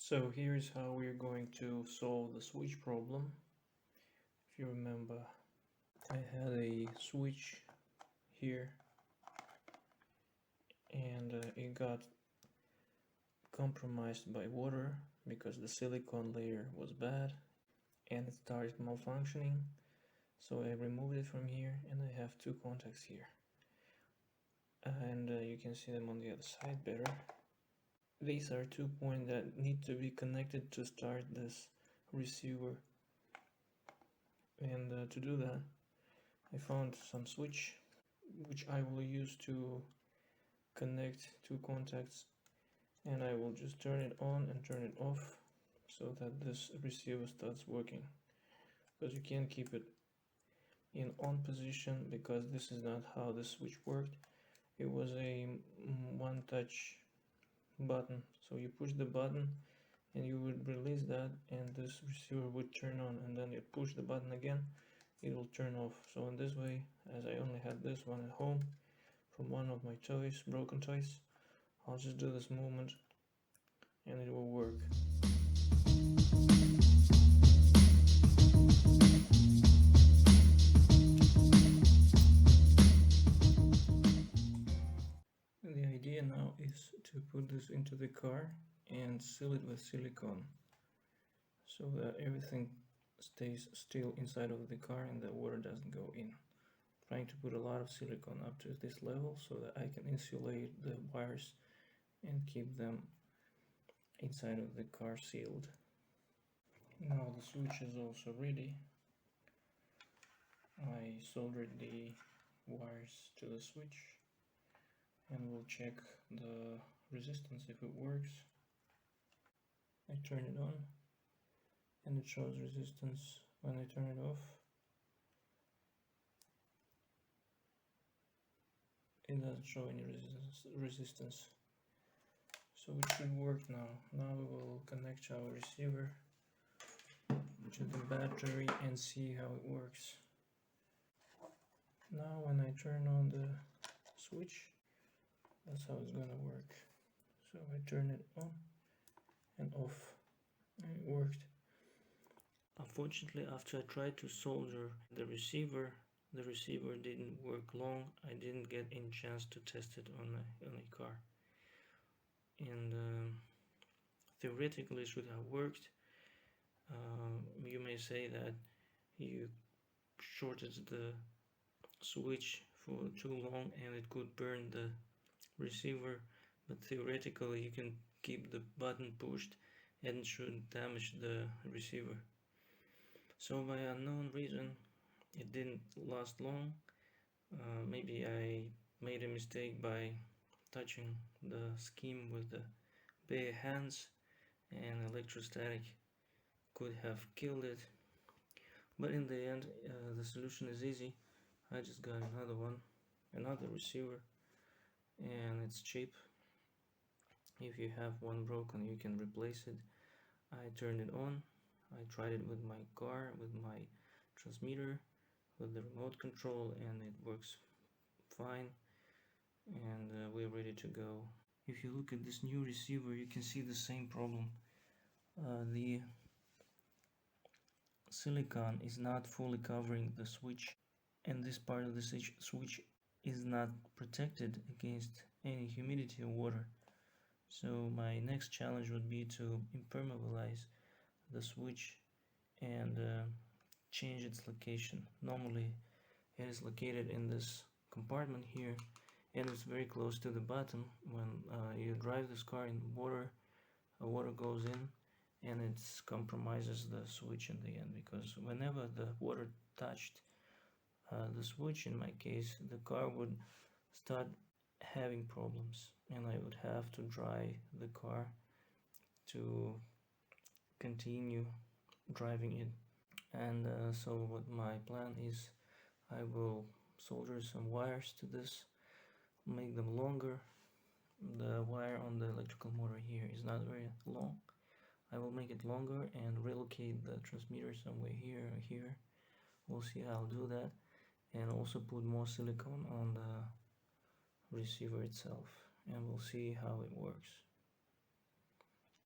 So here's how we're going to solve the switch problem. If you remember, I had a switch here and it got compromised by water because the silicone layer was bad and it started malfunctioning. So I removed it from here and I have two contacts here. And you can see them on the other side better. These are 2 points that need to be connected to start this receiver. And to do that, I found some switch which I will use to connect two contacts, and I will just turn it on and turn it off so that this receiver starts working, because you can't keep it in on position because this is not how this switch worked. It was a one touch button, so you push the button and you would release that and this receiver would turn on, and then you push the button again, it will turn off. So in this way, as I only had this one at home from one of my toys, broken toys, I'll just do this movement and it will work. And the idea now is to put this into the car and seal it with silicone so that everything stays still inside of the car and the water doesn't go in. Trying to put a lot of silicone up to this level so that I can insulate the wires and keep them inside of the car sealed. Now the switch is also ready. I soldered the wires to the switch and we'll check the resistance if it works. I turn it on and it shows resistance. When I turn it off, it doesn't show any resistance. So it should work now. Now we will connect our receiver to the battery and see how it works. Now when I turn on the switch, that's how it's gonna work. So I turn it on and off and it worked. Unfortunately, after I tried to solder the receiver didn't work long. I didn't get any chance to test it on a car. And theoretically it should have worked. You may say that you shorted the switch for too long and it could burn the receiver, but theoretically you can keep the button pushed and it shouldn't damage the receiver. So by unknown reason it didn't last long. Maybe I made a mistake by touching the skin with the bare hands, and electrostatic could have killed it. But in the end, the solution is easy. I just got another receiver, and it's cheap. If you have one broken, you can replace it. I turned it on. I tried it with my car, with my transmitter, with the remote control, and it works fine. And we're ready to go. If you look at this new receiver, you can see the same problem. The silicone is not fully covering the switch, and this part of the switch is not protected against any humidity or water. So my next challenge would be to impermeabilize the switch and change its location. Normally it is located in this compartment here, and it's very close to the bottom. When you drive this car in water goes in and it compromises the switch in the end, because whenever the water touched the switch, in my case, the car would start having problems and I would have to dry the car to continue driving it. And so what my plan is, I will solder some wires to this, make them longer. The wire on the electrical motor here is not very long. I will make it longer and relocate the transmitter somewhere here or here. We'll see how I'll do that, and also put more silicone on the receiver itself, and we'll see how it works.